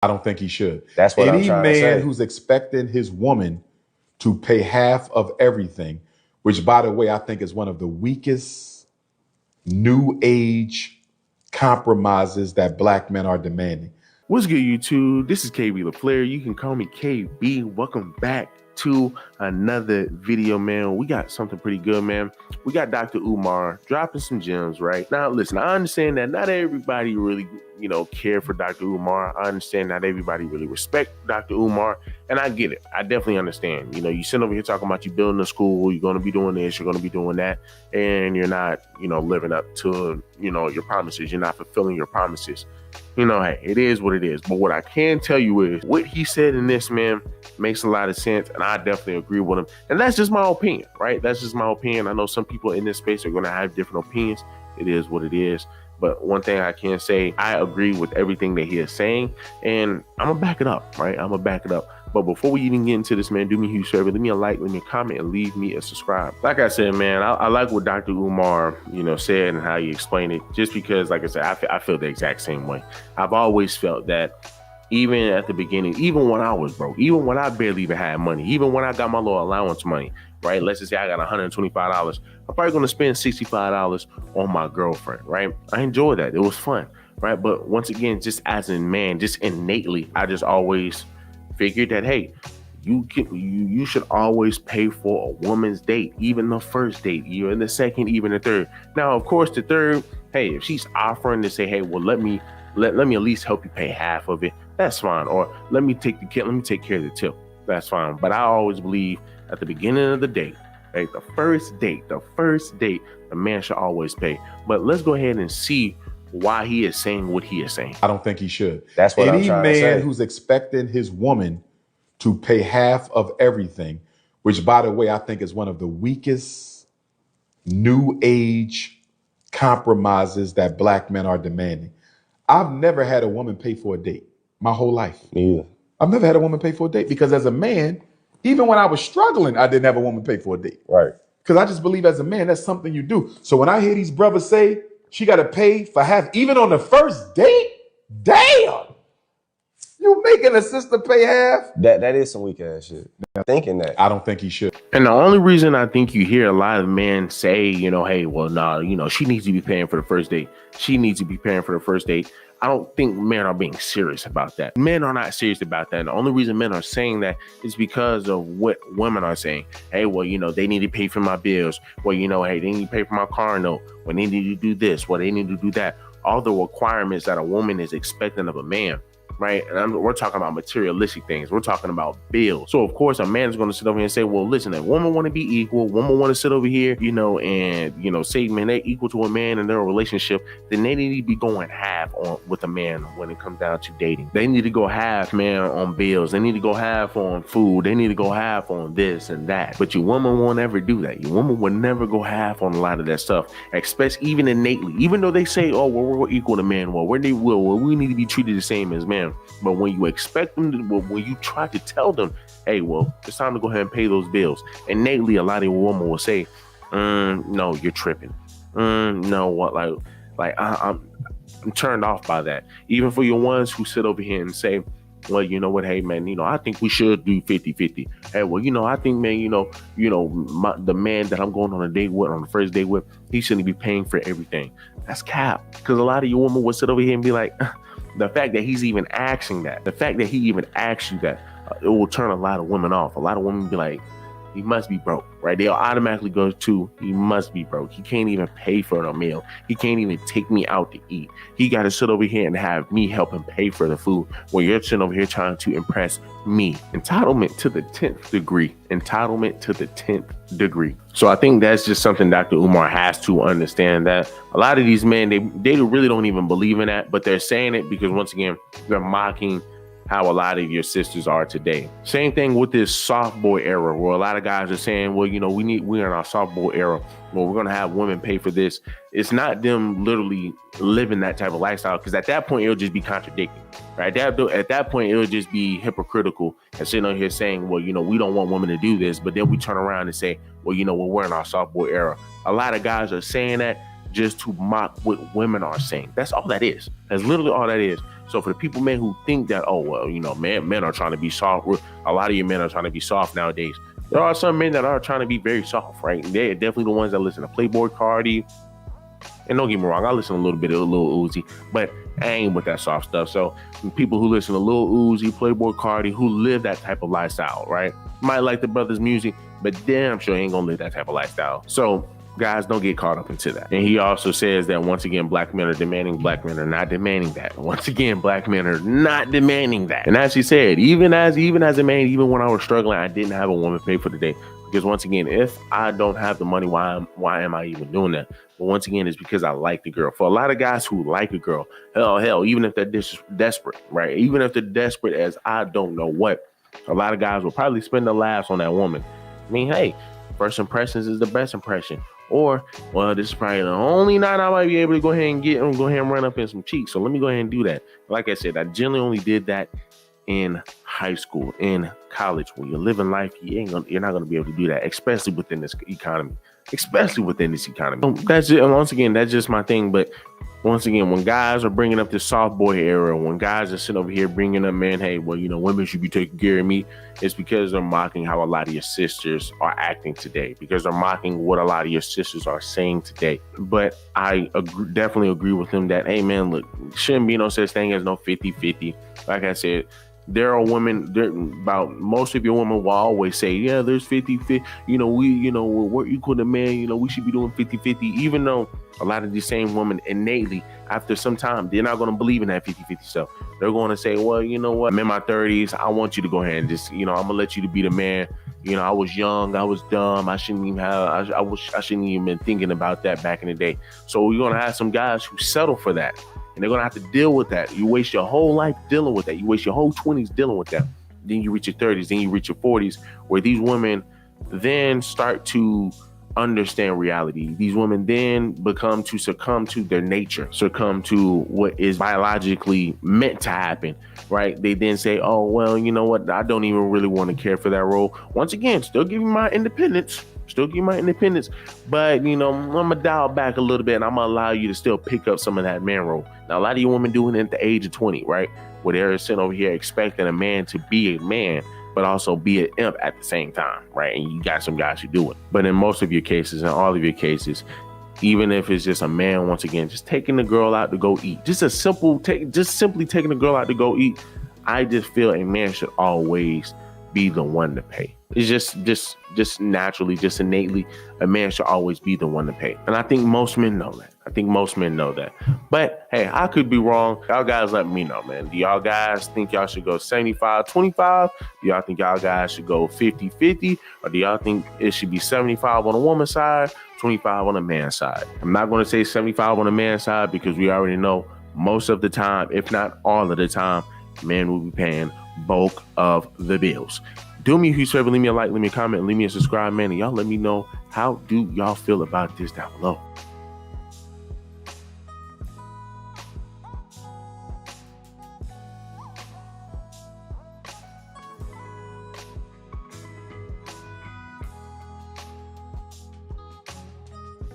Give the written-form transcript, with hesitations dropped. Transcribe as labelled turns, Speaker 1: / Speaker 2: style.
Speaker 1: I don't think he should.
Speaker 2: That's what I'm
Speaker 1: Any
Speaker 2: trying to say.
Speaker 1: man who's expecting his woman to pay half of everything, which, by the way, I think is one of the weakest new age compromises that black men are demanding.
Speaker 3: What's good, YouTube? This is KB the Player. You can call me KB. Welcome back to another video, man. We got something pretty good, man. We got Dr. Umar dropping some gems, right? Now, listen, I understand that not everybody really, care for Dr. Umar. I understand not everybody really respect Dr. Umar, and I get it. I definitely understand. You sit over here talking about you building a school, you're going to be doing this, you're going to be doing that, and you're not, living up to, your promises. You're not fulfilling your promises. Hey, it is what it is. But what I can tell you is what he said in this, man, makes a lot of sense. And I definitely agree with him. And that's just my opinion, right? That's just my opinion. I know some people in this space are going to have different opinions. It is what it is. But one thing I can say, I agree with everything that he is saying. And I'm going to back it up, right? I'm going to back it up. But before we even get into this, man, do me a huge favor. Leave me a like, leave me a comment, and leave me a subscribe. Like I said, man, I like what Dr. Umar, said and how he explained it. Just because, like I said, I feel the exact same way. I've always felt that even at the beginning, even when I was broke, even when I barely even had money, even when I got my little allowance money, right? Let's just say I got $125. I'm probably going to spend $65 on my girlfriend, right? I enjoyed that. It was fun, right? But once again, just as a man, just innately, I just always figured that, hey, you should always pay for a woman's date, even the first date, even the second, even the third. Now, of course, the third, hey, if she's offering to say, hey, well, let me at least help you pay half of it, that's fine. Or let me take care of the tip, that's fine. But I always believe at the beginning of the date, right, the first date, the man should always pay. But let's go ahead and see why he is saying what he is saying.
Speaker 1: I don't think he should.
Speaker 2: That's what I'm
Speaker 1: Any
Speaker 2: trying to say.
Speaker 1: man who's expecting his woman to pay half of everything, which, by the way, I think is one of the weakest new age compromises that black men are demanding. I've never had a woman pay for a date my whole life.
Speaker 2: Me either.
Speaker 1: I've never had a woman pay for a date because as a man, even when I was struggling, I didn't have a woman pay for a date.
Speaker 2: Right.
Speaker 1: Because I just believe as a man, that's something you do. So when I hear these brothers say she got to pay for half, even on the first date, damn, you making a sister pay half?
Speaker 2: That is some weak ass shit. Thinking that.
Speaker 1: I don't think he should.
Speaker 3: And the only reason I think you hear a lot of men say, hey, well, nah, she needs to be paying for the first date. She needs to be paying for the first date. I don't think men are being serious about that. Men are not serious about that. And the only reason men are saying that is because of what women are saying. Hey, well, they need to pay for my bills. Well, hey, they need to pay for my car note. Well, they need to do this. Well, they need to do that. All the requirements that a woman is expecting of a man. Right. And we're talking about materialistic things. We're talking about bills. So, of course, a man is going to sit over here and say, well, listen, a woman want to be equal. Woman want to sit over here, and, say, man, they're equal to a man in their relationship. Then they need to be going half on with a man when it comes down to dating. They need to go half, man, on bills. They need to go half on food. They need to go half on this and that. But your woman won't ever do that. Your woman would never go half on a lot of that stuff, especially even innately, even though they say, oh, well, we're equal to men. Well, we need to be treated the same as men. But when you expect them to, when you try to tell them, hey, well, it's time to go ahead and pay those bills, innately, a lot of women will say, no, you're tripping. No, what, I'm turned off by that. Even for your ones who sit over here and say, well, you know what, hey, man, I think we should do 50-50. Hey, well, I think, man, the man that I'm going on a date with, on the first date with, he shouldn't be paying for everything. That's cap. Because a lot of your women will sit over here and be like, the fact that he's even asking that, the fact that he even asks you that, it will turn a lot of women off. A lot of women be like, he must be broke, right? They'll automatically go to, he must be broke. He can't even pay for a meal. He can't even take me out to eat. He got to sit over here and have me help him pay for the food while you're sitting over here trying to impress me. Entitlement to the 10th degree. Entitlement to the 10th degree. So I think that's just something Dr. Umar has to understand, that a lot of these men, they really don't even believe in that, but they're saying it because, once again, they're mocking how a lot of your sisters are today. Same thing with this soft boy era, where a lot of guys are saying, well, we're in our soft boy era, well, we're going to have women pay for this. It's not them literally living that type of lifestyle, because at that point, it'll just be contradicting, right? At that point, it'll just be hypocritical and sitting on here saying, well, we don't want women to do this. But then we turn around and say, well, we're in our soft boy era. A lot of guys are saying that just to mock what women are saying. That's all that is. That's literally all that is. So for the people, man, who think that, oh, well, you know, men are trying to be soft. A lot of you men are trying to be soft nowadays. There are some men that are trying to be very soft, right? They're definitely the ones that listen to Playboy Cardi. And don't get me wrong, I listen a little bit of Lil Uzi, but I ain't with that soft stuff. So people who listen to Lil Uzi, Playboy Cardi, who live that type of lifestyle, right? Might like the brother's music, but damn sure ain't gonna live that type of lifestyle. So guys, don't get caught up into that. And he also says that once again, black men are demanding, black men are not demanding that. Once again, black men are not demanding that. And as he said, even as a man, even when I was struggling, I didn't have a woman pay for the day. Because once again, if I don't have the money, why am I even doing that? But once again, it's because I like the girl. For a lot of guys who like a girl, hell, even if they're desperate, right? Even if they're desperate as I don't know what, a lot of guys will probably spend their lives on that woman. I mean, hey, first impressions is the best impression. Or, well, this is probably the only night I might be able to go ahead and run up in some cheeks. So let me go ahead and do that. Like I said, I generally only did that in high school, in college. When you're living life, you're not gonna be able to do that, especially within this economy. That's it. And once again, that's just my thing. But once again, when guys are bringing up this soft boy era, when guys are sitting over here bringing up, man, hey, well, you know, women should be taking care of me, it's because they're mocking how a lot of your sisters are acting today, because they're mocking what a lot of your sisters are saying today. But I definitely agree with them that, hey, man, look, shouldn't be no such thing as no 50-50. Like I said, there are women, about most of your women will always say, yeah, there's 50-50, we're equal to men, we should be doing 50-50, even though a lot of these same women innately, after some time, they're not going to believe in that 50-50 stuff. They're going to say, well, you know what, I'm in my 30s, I want you to go ahead and just, I'm going to let you to be the man. I was young, I was dumb, I shouldn't even been thinking about that back in the day. So you're going to have some guys who settle for that. And they're going to have to deal with that. You waste your whole life dealing with that. You waste your whole 20s dealing with that. Then you reach your 30s, then you reach your 40s, where these women then start to understand reality. These women then succumb to their nature, succumb to what is biologically meant to happen, right? They then say, oh, well, you know what? I don't even really want to care for that role. Once again, still give me my independence. But, I'm going to dial back a little bit and I'm going to allow you to still pick up some of that man role. Now, a lot of you women doing it at the age of 20, right? Where they're sitting over here expecting a man to be a man, but also be an imp at the same time, right? And you got some guys who do it. But in most of your cases, in all of your cases, even if it's just a man, once again, just taking the girl out to go eat, just simply taking the girl out to go eat, I just feel a man should always be the one to pay. It's just naturally, just innately, a man should always be the one to pay. And I think most men know that. But hey, I could be wrong. Y'all guys let me know, man. Do y'all guys think y'all should go 75-25? Do y'all think y'all guys should go 50-50? Or do y'all think it should be 75 on the woman's side, 25 on the man's side? I'm not going to say 75 on the man's side because we already know most of the time, if not all of the time, men will be paying bulk of the bills. Do me a huge favor, leave me a like, leave me a comment, leave me a subscribe, man, and y'all let me know, how do y'all feel about this down below?